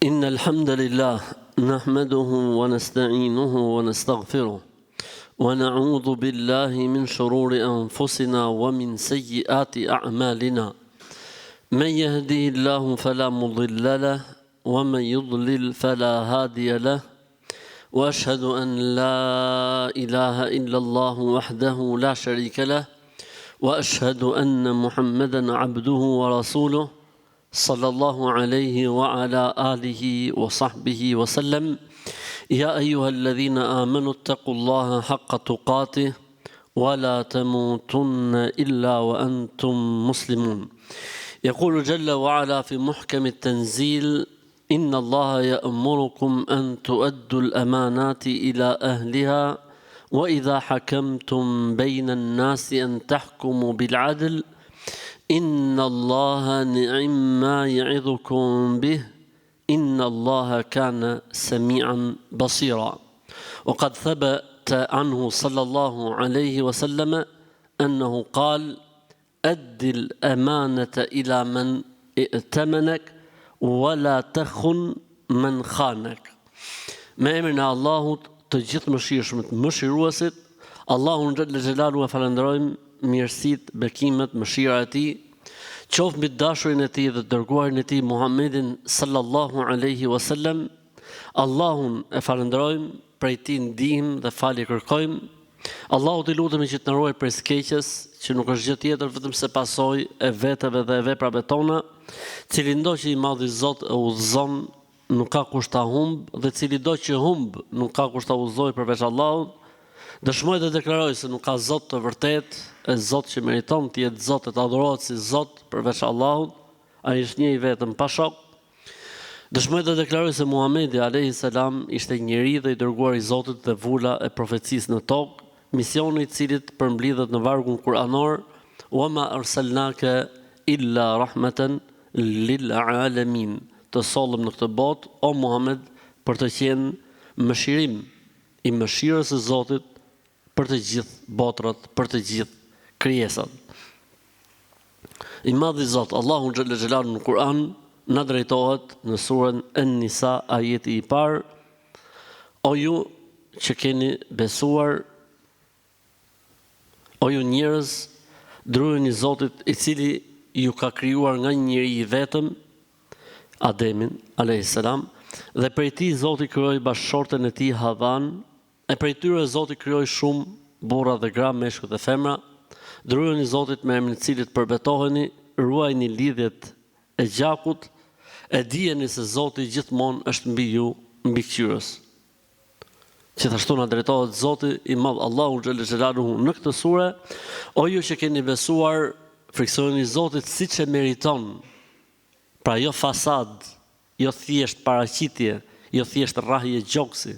إن الحمد لله نحمده ونستعينه ونستغفره ونعوذ بالله من شرور أنفسنا ومن سيئات أعمالنا من يهده الله فلا مضل له ومن يضلل فلا هادي له وأشهد أن لا إله إلا الله وحده لا شريك له وأشهد أن محمدا عبده ورسوله صلى الله عليه وعلى آله وصحبه وسلم يا أيها الذين آمنوا اتقوا الله حق تقاته ولا تموتن إلا وأنتم مسلمون يقول جل وعلا في محكم التنزيل إن الله يأمركم أن تؤدوا الأمانات إلى أهلها وإذا حكمتم بين الناس أن تحكموا بالعدل إن الله نعم ما يعظكم به إن الله كان سميعا بصيرا وقد ثبت عنه صلى الله عليه وسلم أنه قال أد الأمانة إلى من ائتمنك ولا تخن من خانك Me emrin e Allahut të gjithë mëshirshmit, mëshiruesit, Allahun xhelalu e falenderojmë mirësitë, bekimet, mëshira e tij, qoftë mbi dashurin e tij dhe dërguarin e tij Muhammedin sallallahu alaihi wasallam. Allahun e falenderojmë, prej tij ndihmë dhe falje kërkojmë. Allahut i lutemi që të na ruaj prej skeqjes, që nuk është gjë tjetër vetëm se pasojë e veteve dhe e veprave tona, cili ndo që i madhi Zot e udhëzon nuk ka kusht ta humb, dhe cili do që humb nuk ka kusht ta udhëzojë përveç Allahut. Dëshmoj dhe deklaroj se nuk ka Zot të vërtet, e Zot që meriton të jetë Zot e të adhurohet si Zot përveç Allahut, ai është një i vetëm pa shok. Dëshmoj dhe deklaroj se Muhamedi alayhi salam ishte njeri dhe i dërguar i Zotit dhe vula e profecisë në tokë, misioni i cilit përmblidhet në vargun kuranor: "Wa ma arsalnaka illa rahmatan lil alamin." Të sollëm në këtë botë, o Muhammed, për të qenë mëshirim i mëshirës së Zotit për të gjithë botrat, për të gjithë krijesat. I madhi Zot, Allahu xhalla xhelalu në Kur'an na drejtohet në surën An-Nisa, ajeti i parë: O ju që keni besuar, o ju njerëz, drujeni Zotit i cili ju ka krijuar nga një njeri i vetëm, Ademin alayhis salam, dhe prej tij Zoti krijoi bashkëshorten e tij Havan, e prej tyre Zoti krijoi shumë burra dhe gra, meshkuj dhe femra. Drujeni Zotit me emrin e cilit përbetoheni, ruajini lidhjet e gjakut, e dijeni se Zoti gjithmonë është mbi ju, mbikëqyrës. Gjithashtu na drejtohet Zoti i madh Allahu xhalla xhelaluhu në këtë sure: O ju që keni besuar, friksoni Zotit siç e meriton. Pra jo fasad, jo thjesht paraqitje, jo thjesht rrahje gjoksi.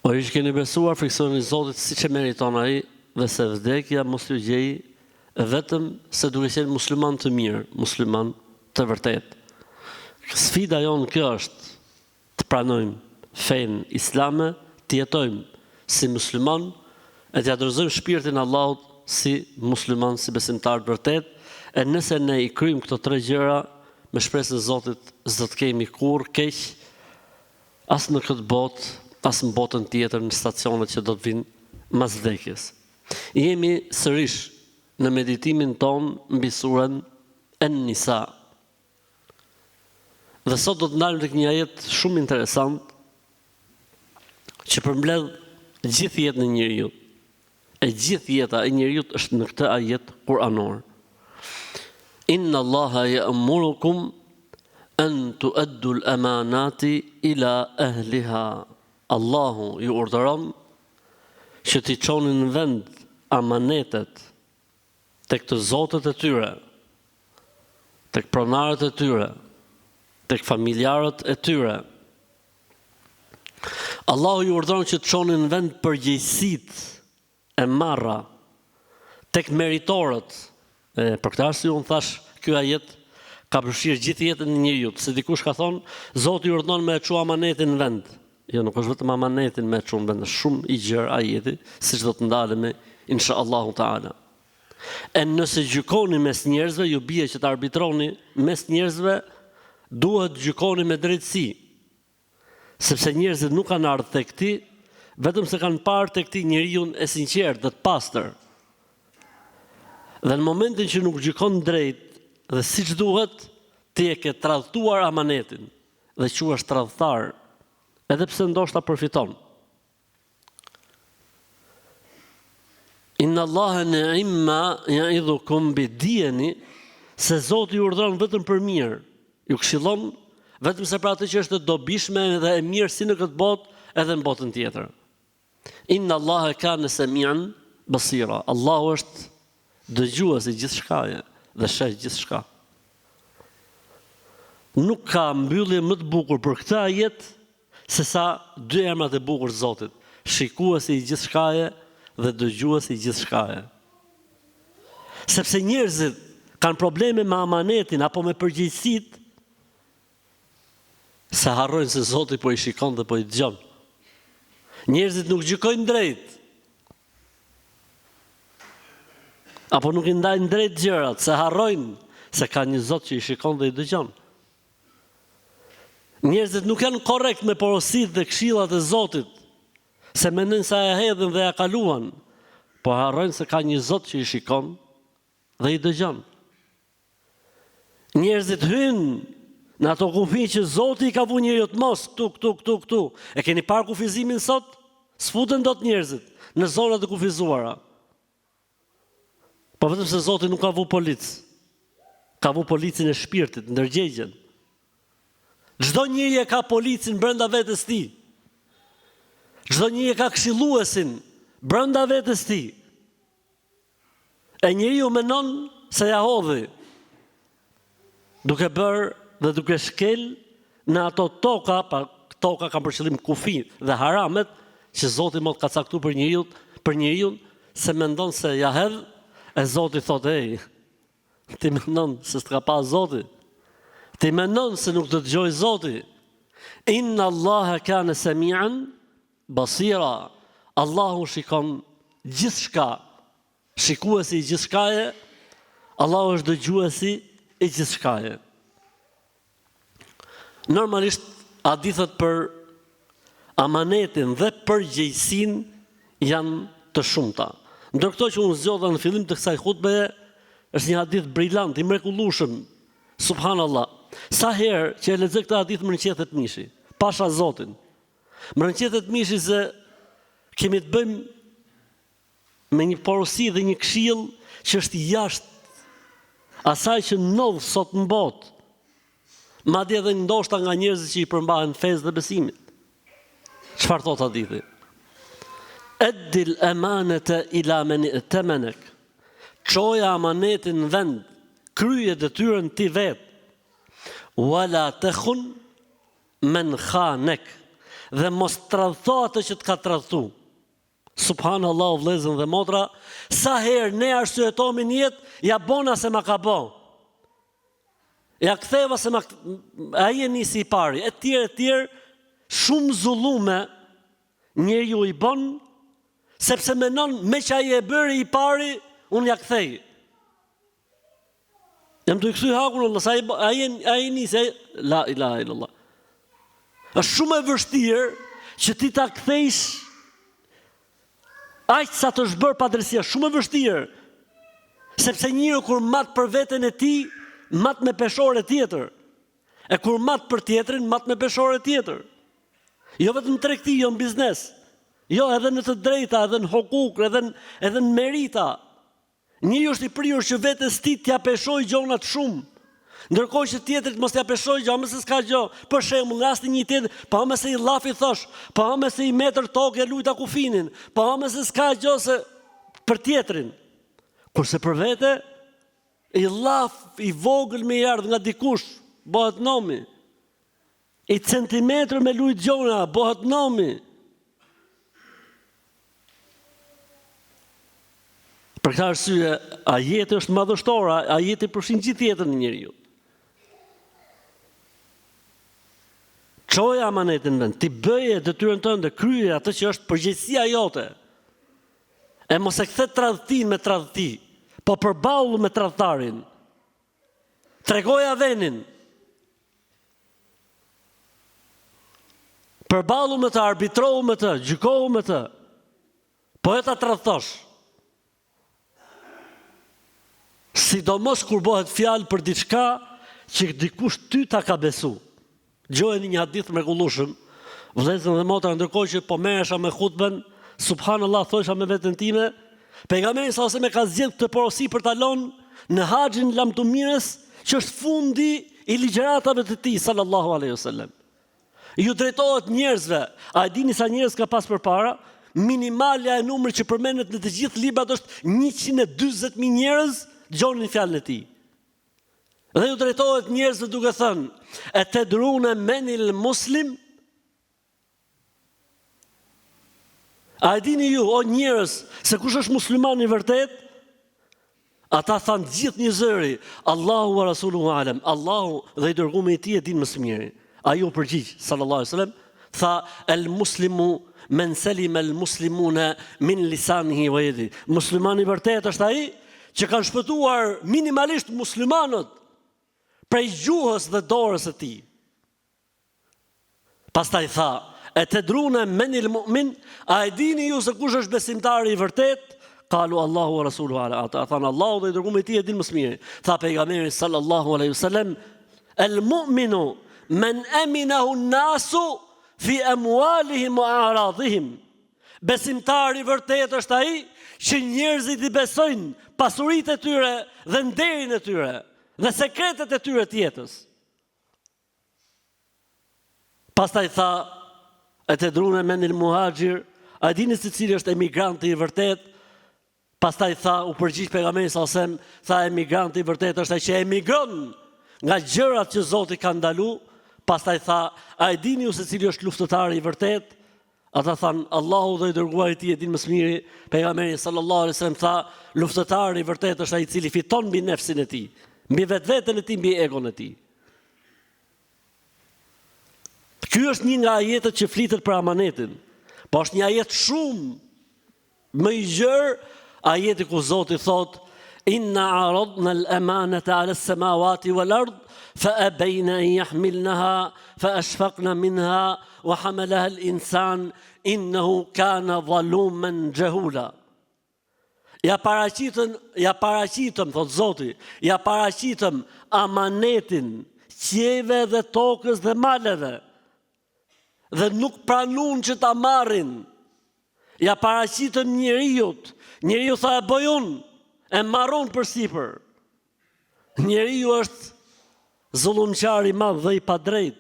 O ju që keni besuar, friksoni Zotit siç e meriton ai, dhe se vdekja mos ju gjej vetëm se duke qenë musliman të mirë, musliman të vërtet. Sfida jonë kjo është të pranojmë fenë islame, të jetojmë si musliman, e të adhurzojmë shpirtin Allahut si musliman, si besimtar të vërtet. E nëse ne i kryjmë këto tre gjëra, me shpresën e Zotit, s'do të kemi kurrë keq, as në këtë botë, as në botën tjetër, në stacionet që do të vinë mas vdekjes. Jemi sërish në meditimin ton mbi surën An-Nisa. Dhe sot do të ndalim tek një ajet shumë interesant që përmbledh gjithë jetën e njeriut. E gjithë jeta e njeriut është në këtë ajet kuranor. Inna Allaha ya'murukum an tu'addu al-amanati ila ahliha. Allahu ju urdhëron që t'i çoni në vend amanetet tek të zotët e tyre, tek pronarët e tyre, tek familjarët e tyre. Allahu ju urdhëron që të çoni në vend përgjegjësitë e marra tek meritorët. Për këtë arsye unë thash, ky ajet ka përfshirë gjithë jetën e njeriut, se dikush ka thonë, Zoti urdhon me e çu amanetin në vend. Jo, nuk është vetëm amanetin me e çu në vend, është shumë i gjerë ajeti, siç do të ndalemi inshallahu taala. E nëse gjykoni mes njerëzve, ju bie që të arbitroni mes njerëzve duhet gjykoni me drejtësi, sepse njerëzit nuk kanë ardhur tek ti, vetëm se kanë parë tek ti njeriu e sinqert dhe të pastër. Dhe në momentin që nuk gjykon drejt dhe siç duhet, ti e ke tradhtuar amanetin dhe quhesh tradhtar, edhe pse ndoshta përfiton. Inna Allaha ni'ma ya'idhukum bidiyani, se Zoti ju urdhëron vetëm për mirë, ju këshillon vetëm se për atë që është e dobishme dhe e mirë si në këtë botë edhe në botën tjetër. Inna Allaha kana sami'an basira. Allahu është dëgjues i gjithçkaje dhe sheh gjithçka. Nuk ka mbyllje më të bukur për këtë ajet se sa dy emrat e bukur të Zotit, shikuesi i gjithçkaje dhe dëgjuesi i gjithçkaje. Sepse njerëzit kanë probleme me amanetin apo me përgjegjësitë, se harrojnë se Zoti po i shikon dhe po i dëgjon. Njerëzit nuk gjykojnë drejt, apo nuk i ndajnë drejt gjërat, se harrojnë se ka një Zot që i shikon dhe i dëgjon. Njerëzit nuk janë korrekt me porositë dhe këshillat e Zotit, se mendojnë se ja hedhin dhe ja kaluan, po harrojnë se ka një Zot që i shikon dhe i dëgjon. Njerëzit hynë në ato kufi që Zoti i ka vu njeriu të mos, këtu. E keni parë kufizimin sot? S'futen dot njerëzit në zonat e kufizuara. Po vetëm se Zoti nuk ka vu polic. Ka vu policin e shpirtit, ndërgjegjen. Çdo njeri e ka policin brenda vetes tij. Çdo njeri e ka këshilluesin brenda vetes tij. E njeriu mendon se ja hodhi, duke bërë dhe duke shkel në ato toka, toka kanë për qëllim kufi dhe haramet, që Zoti mos ka caktuar për njeriu, se mendon se ja hedh, e Zoti thotë, ti mendon se s'ka pa Zoti. Ti mendon se nuk të dëgjoj Zoti. Inna Allaha kana sami'an basira. Allahu shikon gjithçka. Shikuesi i gjithçkaje, Allahu është dëgjuesi i gjithçkaje. Normalisht hadithet për amanetin dhe përgjegjësinë janë të shumta. Ndër këto që unë zgjodha në fillim të kësaj hutbeje, është një hadith brillant, i mrekullueshëm. Subhanallah. Sa herë që e lexoj këtë hadith më rënqethet mishi, pasha Zotin. Më rënqethet mishi se kemi të bëjmë me një porosi dhe një këshill që është jashtë asaj që ndodh sot në botë. Madje edhe ndoshta nga njerëzit që i përmbahen fesë dhe besimit. Çfarë thot hadithi? Eddil amanata ila man i'tamanak. Çoja amanetin në vend, krye detyrën ti vet. Wala takhun man khanak. Dhe mos tradhto atë që të ka tradhtu. Subhanallahu, vëllezër dhe motra, sa herë ne arsyetohemi në jetë, ja bona se ma ka bë. Ja ktheva se ai e nisi i pari, e tjerë, shumë zullume njeriu i bën, sepse mendon me që ai e bëri i pari, unë ja kthej. Jam të kthy hakun, Allah, ai nisi, la ilaha illallah. Është shumë e vështirë që ti ta kthejsh aq sa të shbër padrejtia, shumë e vështirë. Sepse njeriu kur mat për veten e tij, mat me peshore tjetër. E kur mat për tjetrin, mat me peshore tjetër. Jo vetëm në tregti, jo në biznes. Jo, edhe në të drejta, edhe në hukuk, edhe në merita. Njeriu është i prirur që vetes tij t'ia peshoj gjonat shumë. Ndërkohë që tjetrit mos t'ia peshoj gjë, mëse s'ka gjë. Për shembull, në rastin një tjetër, pa më se i llafi thosh, pa më se i metër tokë e lujta kufinin, pa më se s'ka gjë se për tjetrin. Kurse për vete, i llaf i vogël me ardh nga dikush, bëhet nomi. I centimetër me lujt gjona, bëhet nomi. Për këtë arsye, ajeti është madhështora, ajeti përfshin gjithë jetën e njeriu. Çoja amanetin vend, ti bëje detyrën tënde, krye atë që është përgjegjësia jote. E mos e kthe tradhtin me tradhti, po përballu me tradhtarin. Tregoja venin. përballu me të, arbitrohu me të, gjykohu me të, po e ta tradhtosh. Sidomos kur bëhet fjalë për diçka që dikush ty ta ka besu. Gjojeni një hadith mrekullueshëm, vëllezër dhe motra, ndërkohë që po merresha me hutben, subhanallahu thosha me veten time, pejgamberi sa ose me ka zgjedhur këtë porosi për ta lënë në haxhin lamtumirës, që është fundi i ligjëratave të tij sallallahu alaihi wasallam. Ju drejtohet njerëzve, a e dini sa njerëz ka pas përpara? Minimalja e numrit që përmendet në të gjithë librat është 140.000 njerëz dëgjonin fjalën e tij. Dhe ju drejtohet njerëzve duke thënë: "E tedruna menil muslim?" A e dini ju, o njerëz, se kush është musliman i vërtet? Ata thanë gjithë një zëri: "Allahu wa rasuluhu alem." Allahu dhe i dërguari i tij e din më së miri. Ai u përgjigj sallallahu alaihi wasallam, tha: "El muslimu men salima al muslimuna min lisanihi wa yadihi." Muslimani i vërtet është ai që kanë shpëtuar minimalisht muslimanët prej gjuhës dhe dorës së tij. Pastaj tha: "E tedruna menil mu'min?" A e dini ju se kush është besimtari i vërtet? Qalu Allahu wa rasuluhu ala. Ata thanë Allahu dhe i dërguari i tij e din më së miri. Tha pejgamberi sallallahu alaihi wasallam: "El mu'minu men aminahu an-nasu fi amwalihim wa a'radihim." Besimtari i vërtet është ai që njerëzit i besojnë pasuritë e tyre dhe nderin e tyre dhe sekretet e tyre të jetës. Pastaj tha: "E tedruna menil muhajir?" A dini se cili është emigranti i vërtet? Pastaj tha, u përgjigj pejgamberi sallallahu alajhi wasallam, tha emigranti i vërtet është ai që emigron nga gjërat që Zoti ka ndaluar. Pastaj tha, a e dini ju se cili është luftëtari i vërtet? Ata thanë, Allahu dhe i dërguari i tij e din më së miri. Pejgamberi sallallahu alajhi wasallam tha, luftëtari i vërtet është ai i cili fiton mbi nefsin e tij, mbi vetveten e tij, mbi egon e tij. Ky është një nga ajetet që flitet për amanetin, po është një ajet shumë më i gjerë, ajeti ku Zoti thot: "Inna aradna al-amanata 'ala as-samawati wal-ard fa abayna an yahmilnaha fa ashfaqna minha wa hamalaha al-insan innahu kana zaluman jahula." Ja paraqitëm, thot Zoti, ja paraqitëm amanetin qiejve dhe tokës dhe maleve, dhe nuk pranun që ta marrin. Ja paraqitëm njeriu tha e bëj unë, e marron përsipër. Njeriu është zullumqar i madh dhe i padrejt,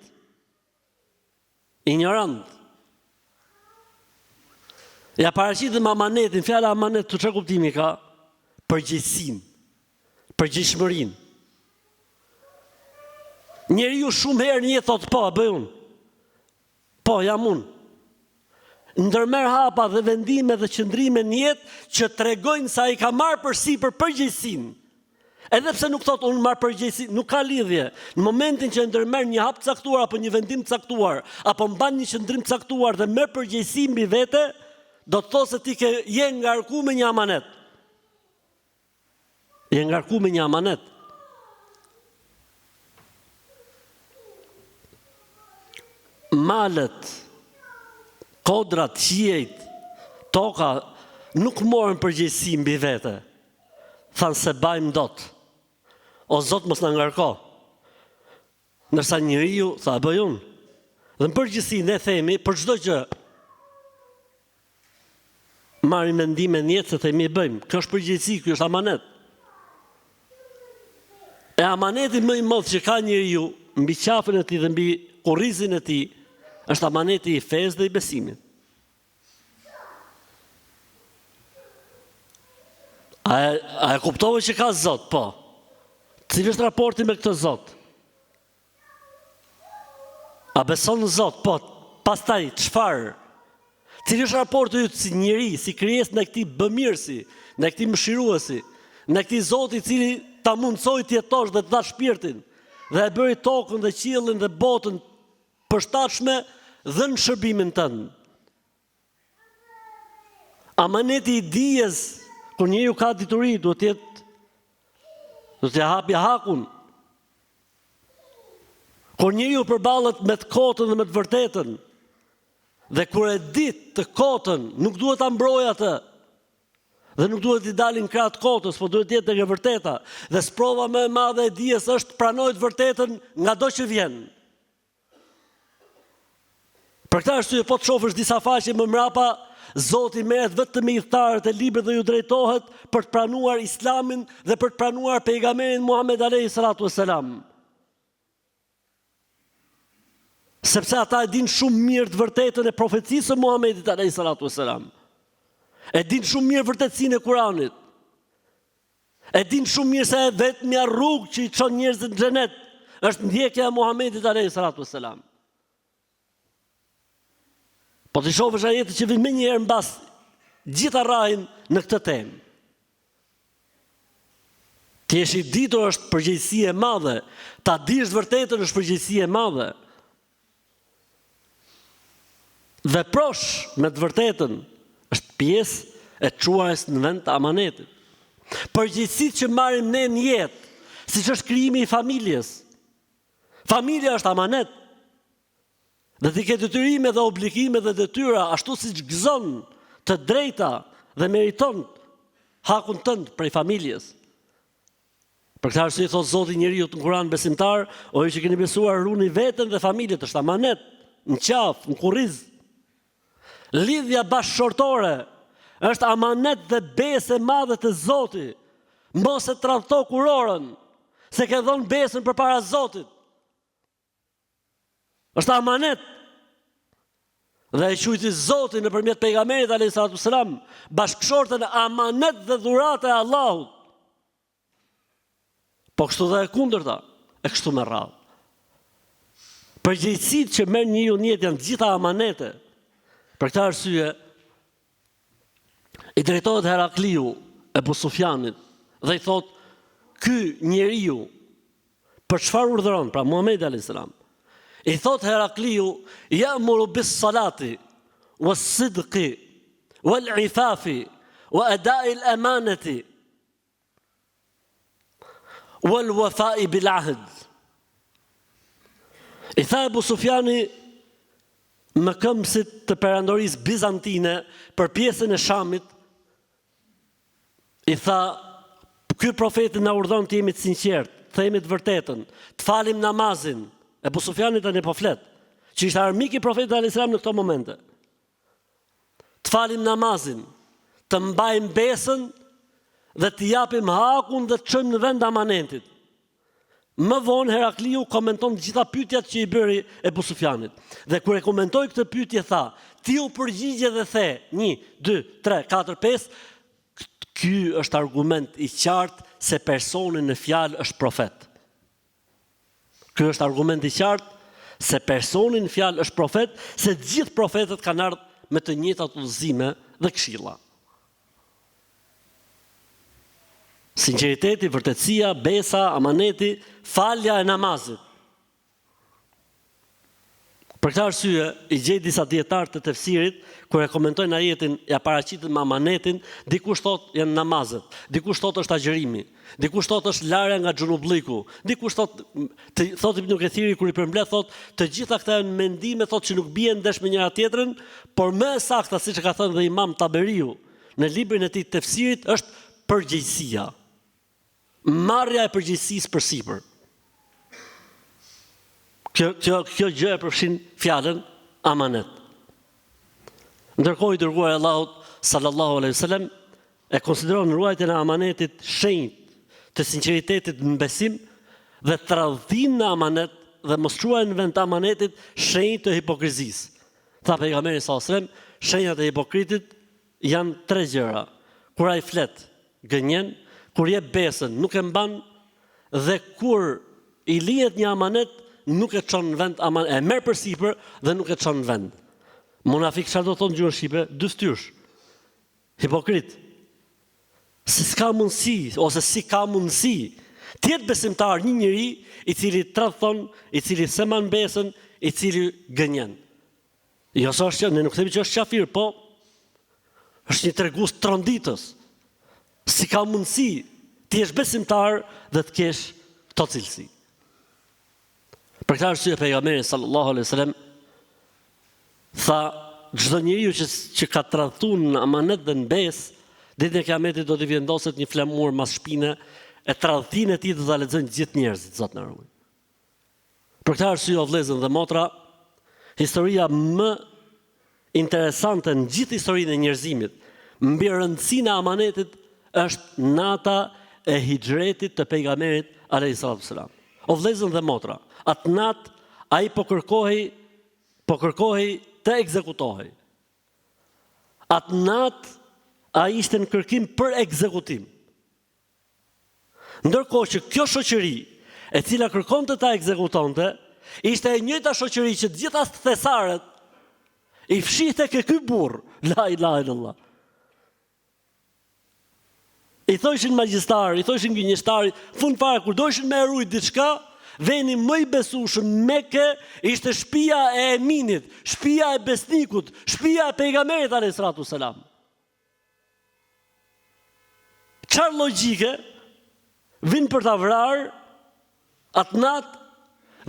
ignorant. Ja paraqitëm amanetin, fjala amanet të çfarë kuptimi ka? Përgjegjësinë, përgjegjshmërinë. Njeriu shumë herë një thot po, e bëj unë. Po, jam unë. Ndërmer hapa dhe vendime dhe qëndrime në jetë që tregojnë sa i ka marrë përsipër përgjegjësinë. Edhe pse nuk thot unë marr përgjegjësi, nuk ka lidhje. Në momentin që ndërmer një hap caktuar apo një vendim caktuar, apo mban një qëndrim caktuar dhe merr përgjegjësi mbi vete, do të thotë se ti je ngarkuar me një amanet. Je ngarkuar me një amanet. Malet, kodrat, qiejt, toka nuk morën përgjegjësi mbi vete. Thanë se bajmë dot. O Zot mos na ngarko. Ndërsa njeriu tha bëj unë. Dhe në përgjithësi ne themi për çdo gjë marrim mendime në jetë se themi bëjmë. Kjo është përgjegjësi, kjo është amanet. E amaneti më i madh që ka njeriu mbi qafën e tij dhe mbi kurrizin e tij është amaneti i fesë dhe i besimit. A e kuptove që ka Zot? Po. Cili është raporti me këtë Zot? A beson në Zot? Po. Pastaj, çfarë? Cili është raporti yt si njeri, si krijesë ndaj këtij bëmirësi, ndaj këtij mëshiruesi, ndaj këtij Zoti i cili ta mundsoi të jetosh dhe të dhash shpirtin, dhe e bëri tokën dhe qiellin dhe botën përshtatshme dhe në shërbimin tënd. Amaneti i dijes, kur njeriu ka dituri, do të hapi hakun. Kur njeriu përballet me të kotën dhe me të vërtetën, Dhe kur e dit të kotën, nuk duhet ta mbrojë atë. Dhe nuk duhet t'i dalin krah të kotës, po duhet jetë tek e vërteta. Dhe sprova më e madhe e dijes është pranoj të vërtetën ngado që vjen. Për këtë arsye po të shohësh disa faqe më mrapa, Zoti merret vetëm me udhëtarët e librit dhe ju drejtohet për të pranuar Islamin dhe për të pranuar pejgamberin Muhammed alayhi salatu wassalam. Sepse ata e din shumë mirë të vërtetën e profecisë së Muhamedit alayhi salatu wassalam. E din shumë mirë vërtetësinë e Kuranit. E din shumë mirë se vetmja rrugë që i çon njerëzit në xhenet është ndjekja e Muhamedit alayhi salatu wassalam. Po të shohësh ajetë që vjen më një herë mbas gjitha rrahin në këtë temë. Ti je i ditur është përgjegjësi e madhe, ta dish vërtetën është përgjegjësi e madhe. Veprosh me të vërtetën është pjesë e çuarjes në vend të amanetit. Përgjegjësitë që marrim ne në jetë, siç është krijimi i familjes. Familja është amanet. Dhe ti ke detyrime dhe obligime dhe detyra ashtu siç gëzon të drejta dhe meriton hakun tënd prej familjes. Për këtë arsye thot Zoti njeriu në Kur'an besimtar, o ju që keni besuar runi veten dhe familjet, është amanet, në qafë, në kurriz. Lidhja bashkëshortore është amanet dhe besë e madhe të Zotit. Mos e tradhto kurorën, se ke dhënë besën përpara Zotit. Është amanet. Dhe e quajti Zoti nëpërmjet pejgamberit alayhi salatu wasalam, bashkëshortën amanet dhe dhuratë e Allahut. Po kështu dhe e kundërta, e kështu me radhë. Përgjegjësitë që merr njeriu në jetë janë të gjitha amanete. Për këtë arsye i drejtohet Herakliu Ebu Sufjanit dhe i thot, ky njeriu për çfarë urdhëron, pra Muhamedi alayhis salam. I thot Herakliu, ya'muru bis salati was sidqi wal ifafi wa ada'i al amanati wal wafa'i bil ahd. I tha Ebu Sufjani më këmbësit të perandorisë bizantine për pjesën e Shamit, i tha, ky profeti na urdhon të jemi të sinqertë, të themi të vërtetën, të falim namazin. Ebu Sufjani tani po flet, që ishte armik i profetit alayhis salam në këto momente. Të falim namazin, të mbajmë besën dhe të japim hakun dhe të çojmë në vend amanetit. Më vonë Herakliu komenton të gjitha pyetjet që i bëri Ebu Sufjanit. Dhe kur e komentoi këtë pyetje tha, ti u përgjigje dhe the, 1, 2, 3, 4, 5, ky është argument i qartë se personi në fjalë është profet. Ky është argument i qartë se personi në fjalë është profet, se gjithë profetët kanë ardhur me të njëjtat udhëzime dhe këshilla. Sinqeriteti, vërtetësia, besa, amaneti, falja e namazit. Për këtë arsye, i gjej disa dietarë të tefsirit, kur e komentojnë ajetin, ja paraqiten me amanetin, dikush thotë janë namazet, dikush thotë është agjërimi, dikush thotë është larja nga xhunublliku, dikush thotë Ibn Kathiri kur i përmbledh thotë, të gjitha këta janë mendime thotë që nuk bien ndesh me njëra tjetrën, por më e sakta siç e ka thënë dhe Imam Taberiu në librin e tij tefsirit është përgjegjësia. Marrja e përgjegjësisë përsipër. Kjo gjë e përfshin fjalën amanet. Ndërkohë i dërguar Allahut sallallahu alaihi wasallam e konsideron ruajtjen e amanetit shenjë të sinqeritetit në besim dhe tradhtimin në amanet dhe mos çuajnë në vend të amanetit shenjë të hipokrizisë. Tha pejgamberi sallallahu alaihi wasallam, shenjat e hipokritit janë 3 gjëra. Kur ai flet, gënjen, kur jep besën, nuk e mban, dhe kur i lihet një amanet, nuk e çon në vend amanet, e merr përsipër dhe nuk e çon në vend. Munafik çfarë do thonë gjuhën shqipe? Dystyrsh. Hipokrit. Si ka mundësi të jetë besimtar një njeri i cili tradhton, i cili seman besën, i cili gënjen. Jo sa është, ne nuk themi që është qafir, po është një tregues tronditës. Si ka mundësi të jesh besimtar dhe të kesh këto cilësi. Për këtë arsye pejgamberi sallallahu alaihi wasallam tha çdo njeriu që ka tradhtuar në amanet dhe në besë, ditën e Kiametit do t'i vendoset një flamur mas shpine e tradhtinë e tij do ta lexojnë gjithë njerëzit, zot na ruaj. Për këtë arsye, o vëllezër dhe motra, historia më interesante në gjithë historinë e njerëzimit, mbi rëndësinë e amanetit, është nata e hijretit të pejgamberit alayhis salam. O vëllezër dhe motra, atë natë ai po kërkohej të ekzekutohej. Atë natë ai ishte në kërkim për ekzekutim. Ndërkohë që kjo shoqëri, e cila kërkonte ta ekzekutonte, ishte e njëjta shoqëri që të gjitha thesarët i fshihte ke ky burr, la ilaha illallah. I thoshin magjistar, i thoshin gënjeshtarit, fund fare kur dojshin me rujt diçka, veni më i besueshëm Mekë ishte shtëpia e Eminit, shtëpia e besnikut, shtëpia e pejgamberit alayhis salatu selam. Çfarë logjike vin për ta vrarë atë natë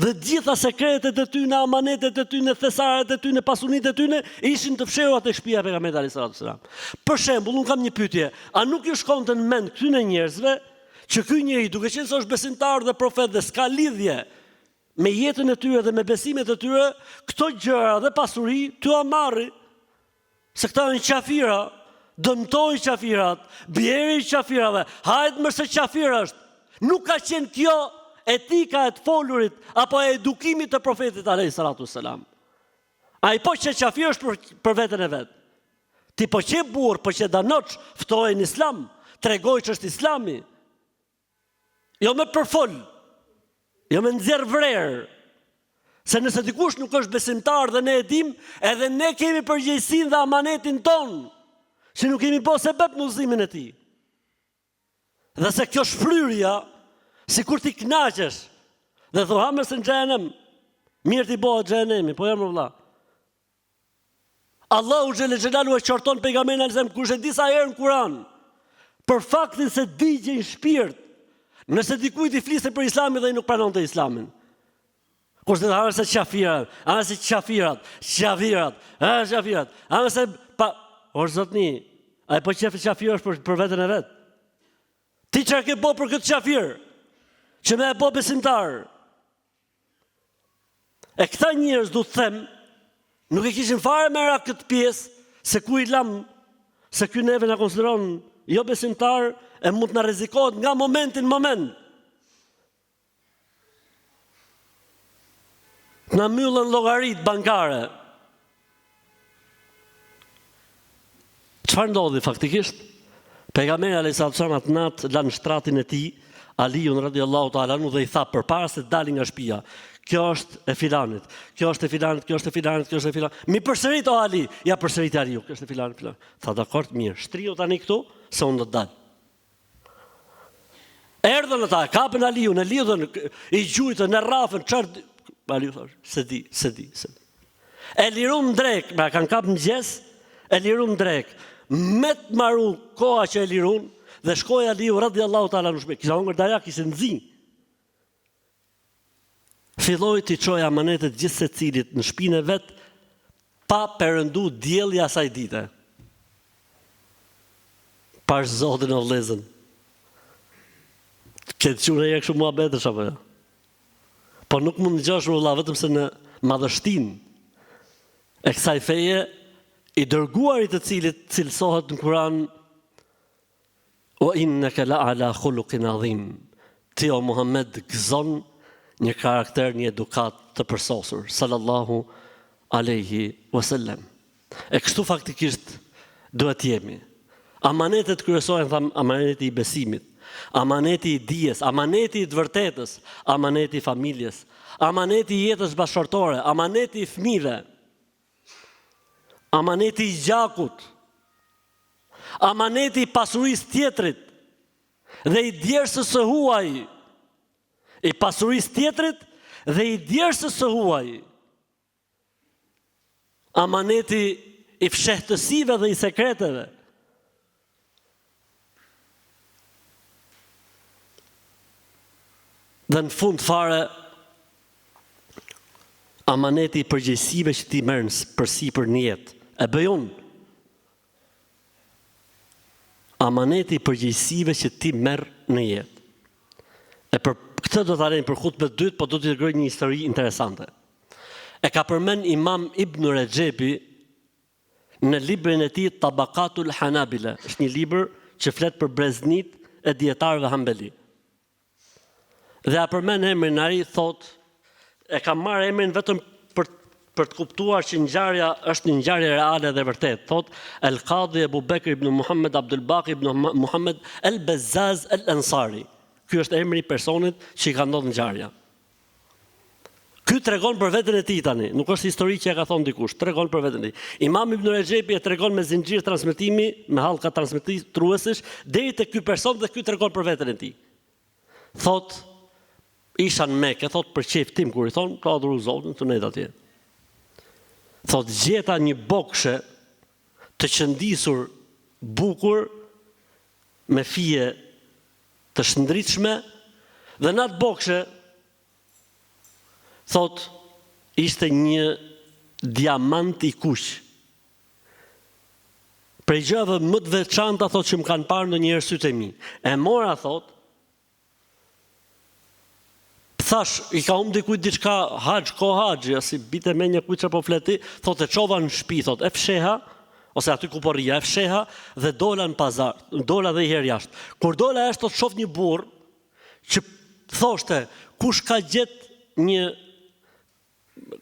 dhe gjitha sekretet e tyne, amanetet e tyne, thesaret e tyne, pasunitë e tyne ishin të fshehura tek shtëpia e pejgamberit alayhis salatu selam. Për shembull, unë kam një pyetje, a nuk ju shkonte në mend këtyne njerëzve që ky njeri, duke qenë se është besimtar dhe profet dhe s'ka lidhje me jetën e tyre dhe me besimet e tyre, këto gjëra dhe pasuri t'u marri, se këta janë qafira, dëmtoi qafirat, bjeri qafirave, hajt mërse qafir është. Nuk ka qenë kjo etika e të folurit apo e edukimit të profetit alayhis salatu selam. Ai po që qafir është për veten e vet. Ti po që burr, po që danoç, ftohej në islam, tregoj që është islami. Jo me përfol, jo me nxjerr vrerë. Se nëse dikush nuk është besimtar dhe ne e dim, edhe ne kemi përgjegjësinë dhe amanetin ton, që nuk kemi po sebeb në udhëzimin e tij. Dhe se kjo shfryrja, sikur ti kënaqesh dhe thua hamës në xhenem, mirë ti bëhet xhenemi, po jam vëlla. Allahu xhel xhelalu e qorton pejgamberin alzem kush e disa herë në Kur'an, për faktin se digjej në shpirt. Nëse dikujt i fliste për islamin dhe i nuk pranonte islamin. Kurse të hanë se qafirat, hanë se qafirat, hanë se o zotni, a e po qafir është për vetën e vetë. Ti që ke bo për këtë qafir, që me e bo besimtar. E këta njërës du të them, nuk e kishin fare me ra këtë pjesë, se ku i lam, se ky neve në konsideron jo besimtar, e mund të në rrezikohet nga momentin moment. Në myllën llogarit bankare. Çfarë ndodhi faktikisht? Pejgamberi alayhis salam atë natë lan shtratin e tij, Aliun radhiyallahu ta'ala anhu dhe i tha përpara se të dalin nga shtëpia, kjo është e filanit, kjo është e filanit, kjo është e filanit, kjo është e filanit. Mi përsërit o Ali, ja përsërit Aliu, kjo është e filanit, filanit. Tha dakord, mirë, shtriu tani këtu, se unë do të dal. Erdhën ata, kapën Aliun, e lidhën, i gjujtën, e rrafën, çfarë Aliu thosh, se di. E lirun drek, pra kanë kapë mëngjes, e lirun drek. Me të maru koha që e lirun, dhe shkoi Aliu radhiyallahu ta'ala anhu, kisha hongër dajak, ishte nxi. Filloi t'i çojë amanetet gjithë secilit në shtëpinë e vet, pa perëndu dielli asaj dite. Pash Zotin o vëllezër. Këtë qure e kështu muhabetësh apo jo? Po nuk mund të gjosh vëlla vetëm se në madhështinë e kësaj feje i dërguarit të cilit cilësohet në Kur'an wa innaka la'ala khuluqin adhim. Ti o Muhammed gëzon një karakter, një edukat të përsosur, sallallahu alaihi wasallam. E kështu faktikisht duhet jemi. Amanetet kryesore, tham, amaneti i besimit, amaneti i dijes, amaneti i të vërtetës, amaneti i familjes, amaneti i jetës bashkëshortore, amaneti i fëmijëve, amaneti i gjakut, amaneti i pasurisë tjetrit dhe i djersës së huaj, i pasurisë tjetrit dhe i djersës së huaj, amaneti i fshehtësive dhe i sekreteve. Dhe në fund fare, amaneti i përgjegjësive që ti merr përsipër në jetë, e bëjon amaneti i përgjegjësive që ti merr në jetë. E për këtë do të arrejmë për hutbën e dytë, po do të tregoj një histori interesante. E ka përmend Imam Ibn Rexhepi në librin e tij Tabaqatul Hanabila. Është një libër që flet për breznit e dietarëve Hambeli. Dhe a përmend emrin ai, thot, e ka marrë emrin vetëm për të kuptuar që ngjarja është një ngjarje reale dhe vërtet. Thot El Qadhi Abu Bekr ibn Muhammed Abdul Baqi ibn Muhammed El Bazzaz El Ansari. Ky është emri i personit që i ka ndodhur ngjarja. Ky tregon për veten e tij tani, nuk është histori që e ka thonë dikush, tregon për veten e tij. Imam Ibn Rexhepi e tregon me zinxhir transmetimi, me hallka transmetuesësh deri te ky person dhe ky tregon për veten e tij. Thot isha në Mekë, thot për çejf tim kur i thon, ka adhuru Zotin sunet atje. Thot gjeta një bokshe të qëndisur bukur me fije të shëndritshme dhe në atë bokshe thot ishte një diamant i kuq. Prej gjëve më të veçanta thot që më kanë parë ndonjëherë sytë e mi. E mora thot, thash, i ka dikujt diçka haxhi, si bite me një kujt që po fleti, thot e çova në shtëpi, thot e fsheha, ose aty ku po rria, e fsheha dhe dola në pazar, dola dhe i herë jashtë. Kur dola jashtë, thot shoh një burr që thoshte, kush ka gjet një,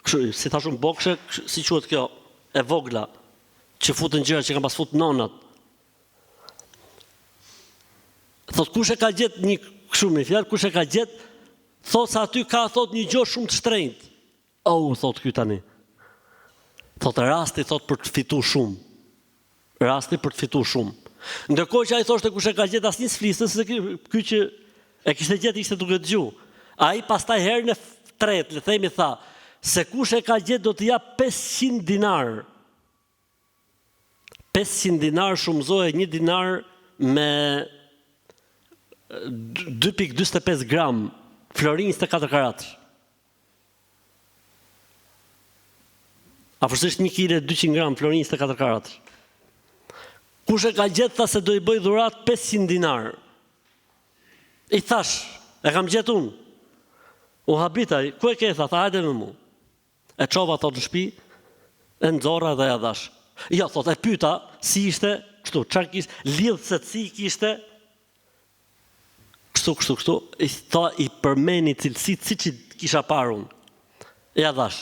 si thashun bokshe, si quhet kjo, e vogla, që futën gjëra që kanë pas fut nonat. Thot kush e ka gjet një kështu me fjalë, kush e ka gjet, thot se aty ka thot një gjë shumë të shtrenjtë. Thot ky tani. Thot rasti thot për të fituar shumë. Rasti për të fituar shumë. Ndërkohë që ai thoshte kush e ka gjet asnjë s'fliste se ky që e kishte gjet ishte duke dëgjuar. Ai pastaj herën e tretë, le themi tha, se kush e ka gjet do të jap 500 dinar. 500 dinar shumëzohet 1 dinar me 2.45 gram, florin 24 karatësh. Afërsisht 1 kg 200 gram, florin 24 karatësh. Kush e ka gjet tha se do i bëj dhurat 500 dinar. I thash, e kam gjet unë. U habita, ku e ke tha, hajde me mu. E çova thot në shtëpi, e nxorra dhe ja dhash. Jo, thot, e pyeta si ishte, kështu, çfarë kishte, lidhset si kishte. Kështu, i përmeni cilësit si që kisha parë unë. Ja dhash,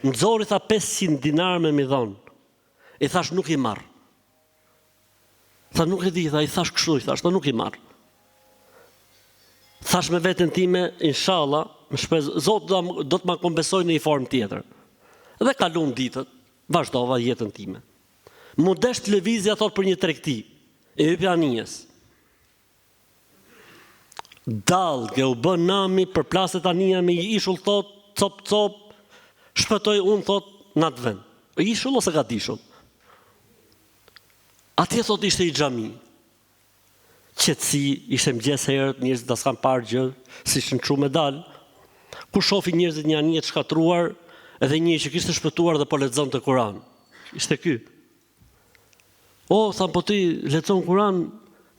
nxori tha 500 dinar me mi dhon. I thash nuk i marr. Tha nuk e di, tha i thash kështu, i thash, tha nuk i marr. Thash me veten time, inshallah, Zot do të ma kompensoj në një formë tjetër. Dhe kalon ditët, vazhdova jetën time. Mu desh televizja thot për një tregti, e hypja anijes. Dallge u bën nami për plaset anija me ishull thot, cop, shpëtoj unë thot në atë vend. Ishull ose ka dishull? Atje thot ishte i xhami. Qetësi, ishte mëngjes herët, njerëzit da s'kan parë gjë, si shën çu me dal. Kur shofi njerëzit një anije të shkatruar, edhe një që kishte shpëtuar dhe po lexonte Kur'an. Ishte ky. Tha po ti lexon Kur'an,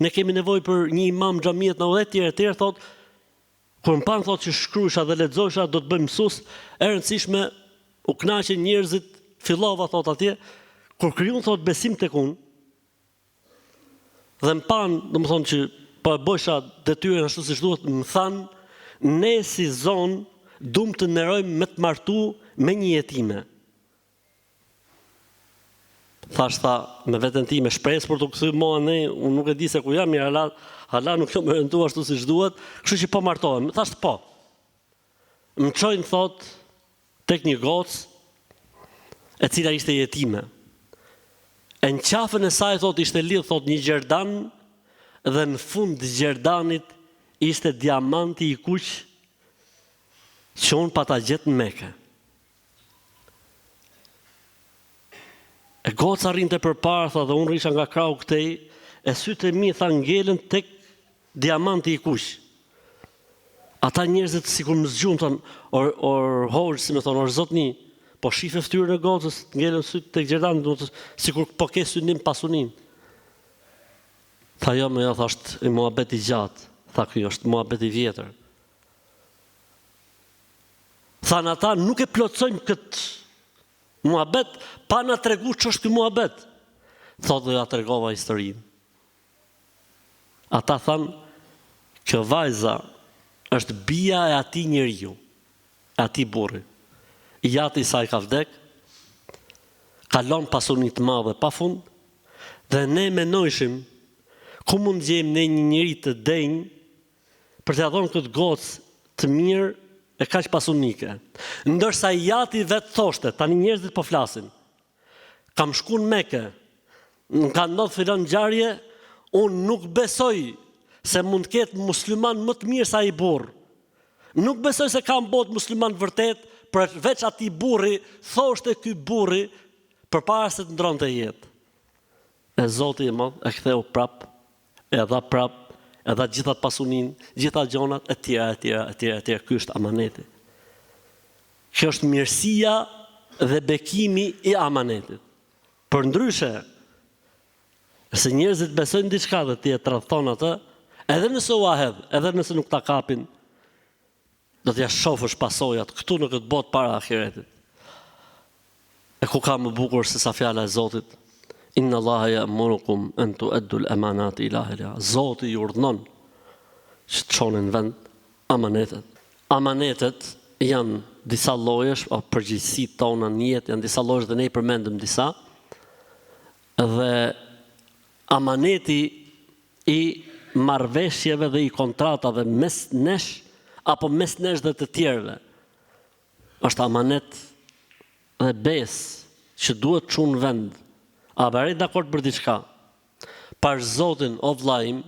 ne kemi nevojë për një imam xhamiet në udhëhet tjerë, thot, kur më pan thot që shkruajsha dhe lexojsha, do të bëj mësues, e rëndësishme u kënaqën njerëzit, fillova thot atje, kur krijon thot besim tek unë. Dhe më pan, domethënë që po e bësha detyrën ashtu siç duhet, më than, ne si zonë dum të nderojmë me të martu me një jetime. Thash tha, me veten time shpresë për të kthyer mua ne, unë nuk e di se ku jam, hala nuk jam orientuar ashtu siç duhet, kështu që po martohem. Thash po. Më çojnë thot tek një gocë e cila ishte jetime. E në qafën e saj thot ishte lidh thot një gjerdan dhe në fund të gjerdanit ishte diamanti i kuq që unë pa ta gjetë në Mekë. E goca rinte përpara tha dhe unë risha nga krau këtej, e sytë e mi tha ngelen tek diamanti i kuq. Ata njerëzit sikur më zgjun thon or hoxh, si më thon, or zotni, po shife fytyrën e gocës, ngelen syt tek Gjerdan, sikur po ke synim pasunin. Tha jo, më ja thasht i muhabet i gjatë. Tha ky është muhabet i vjetër. Thanë ata nuk e plotsojmë këtë muhabet pa na tregu ç'është ky muhabet. Thotë ja tregova historinë. Ata thanë që vajza është bia e atij njeriu, e atij burri. Jati i saj ka vdek, kalon pasuni të madhe pafund, dhe ne mendojshim ku mund gjejmë ne një njeri të denj për t'ia dhënë këtë gocë të mirë e kaq pasunike. Ndërsa jati vetë thoshte, tani njerëzit po flasin. Kam shku në Mekë, ka ndodhur filon ngjarje, unë nuk besoj se mund të ketë musliman më të mirë sa ai burr. Nuk besoj se ka në botë musliman vërtet, përveç atij burri, thoshte ky burri përpara se të ndronte jetë. E Zoti i Madh e ktheu prap, e dha prap, e dha gjithat pasunin, gjitha gjonat, e tjera. Ky është amaneti. Kjo është mirësia dhe bekimi i amanetit. Për ndryshe, se njerëzit besojnë diçka dhe ti e tradhton atë, edhe nëse u ahet, edhe nëse nuk ta kapin, do t'ja shofësh pasojat këtu në këtë botë para ahiretit. E ku ka më bukur se sa fjala e Zotit? Inna Allaha ya'murukum an tu'addu al-amanati ila ahliha. Zoti ju urdhnon që të çonin në vend amanetet. Amanetet janë disa llojesh, o përgjegjësitë tona në jetë janë disa llojesh dhe ne i përmendëm disa. Dhe amaneti i marrëveshjeve dhe i kontratave mes nesh apo mes nesh dhe të tjerëve është amanet dhe besë që duhet çunë në vend. A bëre dakord për diçka? Par Zotin o vllai im,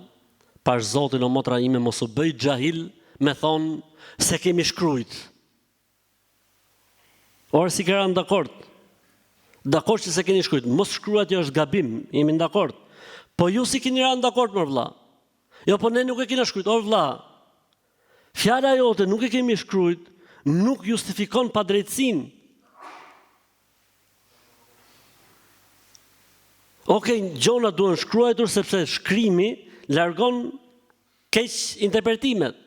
par Zotin o motra ime, mos u bëj xahil me thonë se kemi shkrujt. Ora si kërën dakord? Dakord që se keni shkrujt, mos shkruat jo është gabim, jemi dakord. Po ju si keni rënë dakord me vlla? Jo, po ne nuk e kena shkrujt, o vlla. Fjala jote nuk e kemi shkrujt, nuk justifikon padrejtësinë. Okej, gjona duhen shkruajtur sepse shkrimi largon keq interpretimet.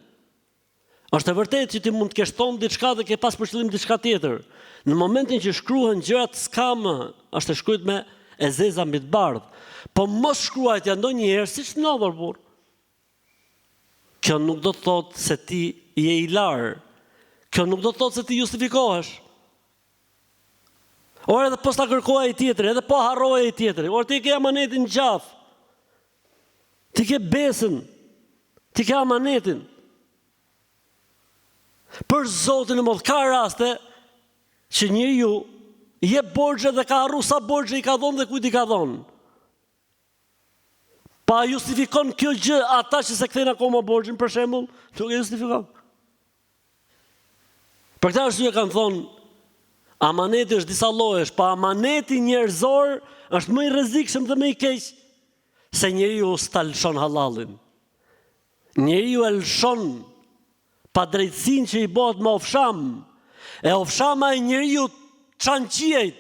Është e vërtetë që ti mund të kesh thonë diçka dhe ke pas për qëllim diçka tjetër. Në momentin që shkruhen gjërat s'ka më, është e shkruajtur me e zeza mbi të bardhë. Po mos shkruajtja ndonjëherë siç ndodhur burr. Kjo nuk do të thotë se ti je i larë. Kjo nuk do të thotë se ti justifikohesh. Ora edhe po sta kërkoja i tjetër, edhe po harroja i tjetër. Ora ti ke amanetin gjaf. Ti ke besën. Ti ke amanetin. Për Zotin e Madh, ka raste që njeriu jep borxhe dhe ka harruar sa borxhe i ka dhënë dhe kujt i ka dhënë. Pa justifikon kjo gjë ata që se kthejnë akoma borxhin, për shembull, nuk e justifikon. Për këtë arsye kanë thonë, amaneti është disa llojesh, pa amaneti njerëzor është më i rrezikshëm dhe më i keq se njeriu sta lëshon halallin. Njeriu e lëshon padrejtësinë që i bëhet me ofsham. E ofshama e njeriu çan qiejt.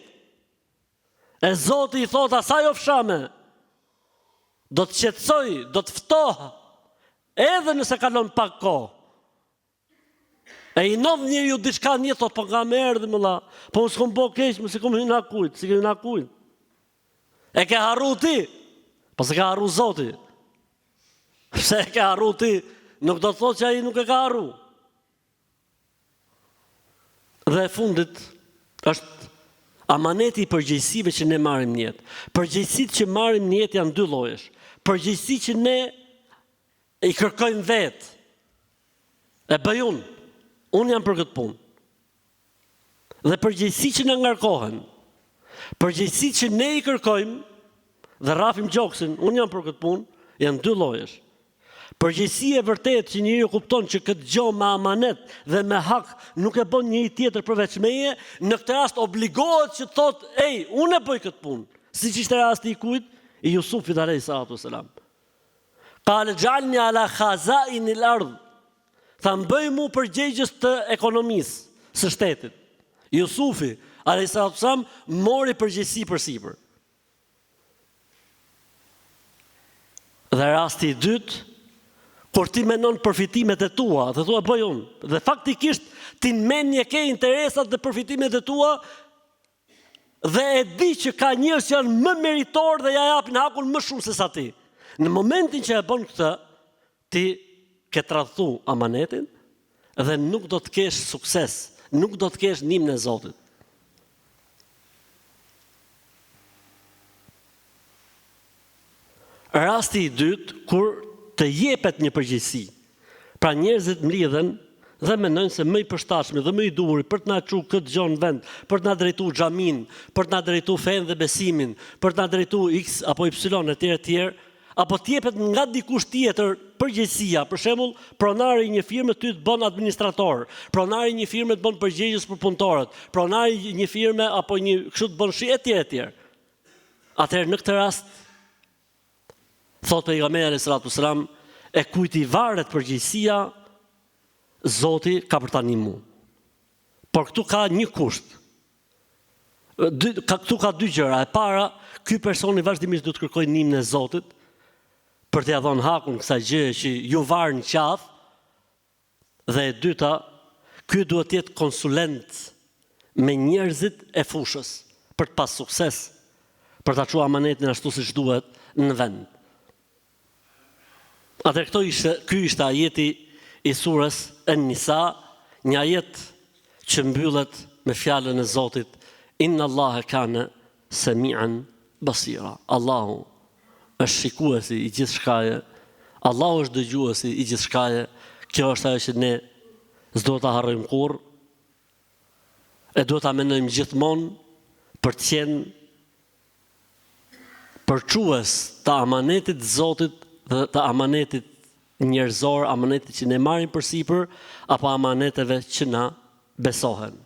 E Zoti i thot asaj ofshame, do të qetësoj, do të ftoh, edhe nëse kalon pak kohë. E i nov njeriu diçka në jetë, thot, po nga më erdhi më la, po unë s'kom bo keq, më si kom hyrë në akujt, si ke hyrë në akujt. E ke harru ti, po se ka harru Zoti. Pse e ke harru ti, nuk do të thot që ai nuk e ka harru. Dhe e fundit është amaneti i përgjegjësive që ne marrim në jetë. Përgjegjësitë që marrim në jetë janë dy llojesh. Përgjegjësi që ne i kërkojmë vetë. E bëj unë jam për këtë punë. Dhe përgjegjësi që na ngarkohen. Përgjegjësi që ne i kërkojmë dhe rrafim gjoksin, unë jam për këtë punë, janë dy llojesh. Përgjegjësi e vërtet që njeriu kupton që këtë gjë me amanet dhe me hak nuk e bën njëri tjetër përveç meje, në këtë rast obligohet që të thotë, ej, unë e bëj këtë punë. Siç ishte rasti i kujt? I Jusufit alayhis salam. Qal jalni ala khazain al-ard. Tha bëj mu përgjegjës të ekonomisë së shtetit. Jusufi a.s. mori përgjegjësi përsipër. Dhe rasti i dytë, kur ti menon përfitimet e tua, dhe thua bëj unë, dhe faktikisht ti në mendje ke interesat dhe përfitimet e tua, dhe e di që ka njerëz që janë më meritor dhe ja japin hakun më shumë se sa ti. Në momentin që e bën këtë, ti ke tradhtu amanetin dhe nuk do të kesh sukses, nuk do të kesh ndihmën e Zotit. Rasti i dytë, kur të jepet një përgjegjësi. Pra njerëzit mlidhen dhe mendojnë se më i përshtatshmi dhe më i duhuri për të na çuar këtë gjë në vend, për të na drejtuar xhamin, për të na drejtuar fen dhe besimin, për të na drejtuar X apo Y etj, apo të jepet nga dikush tjetër përgjegjësia. Për shembull, pronari i një firme ty të bën administrator, pronari i një firme të bën përgjegjës për punëtorët, pronari i një firme apo një kështu të bën shi etj. Atëherë në këtë rast thot pejgamberi sallallahu alajhi wasallam, e kujt i varet përgjegjësia, Zoti ka për ta ndihmuar. Por këtu ka një kusht. Këtu ka dy gjëra. E para, ky personi vazhdimisht do të kërkojë ndihmën e Zotit për t'ia dhënë hakun kësaj gjëje që ju var në qafë. Dhe e dyta, ky duhet të jetë konsulent me njerëzit e fushës për të pas sukses, për ta çuar amanetin ashtu siç duhet në vend. Atëherë ky ishte ajeti i surës An-Nisa, një ajet që mbyllet me fjalën e Zotit, Inna Allaha kana sami'an basira. Allahu është shikuesi i gjithçkaje, Allahu është dëgjuesi i gjithçkaje. Kjo është ajo që ne s'do ta harrojmë kurrë, e duhet ta mendojmë gjithmonë për të qenë përçues të amanetit të Zotit dhe të amanetit njerëzor, amanetit që ne marrim përsipër, apo amaneteve që na besohen.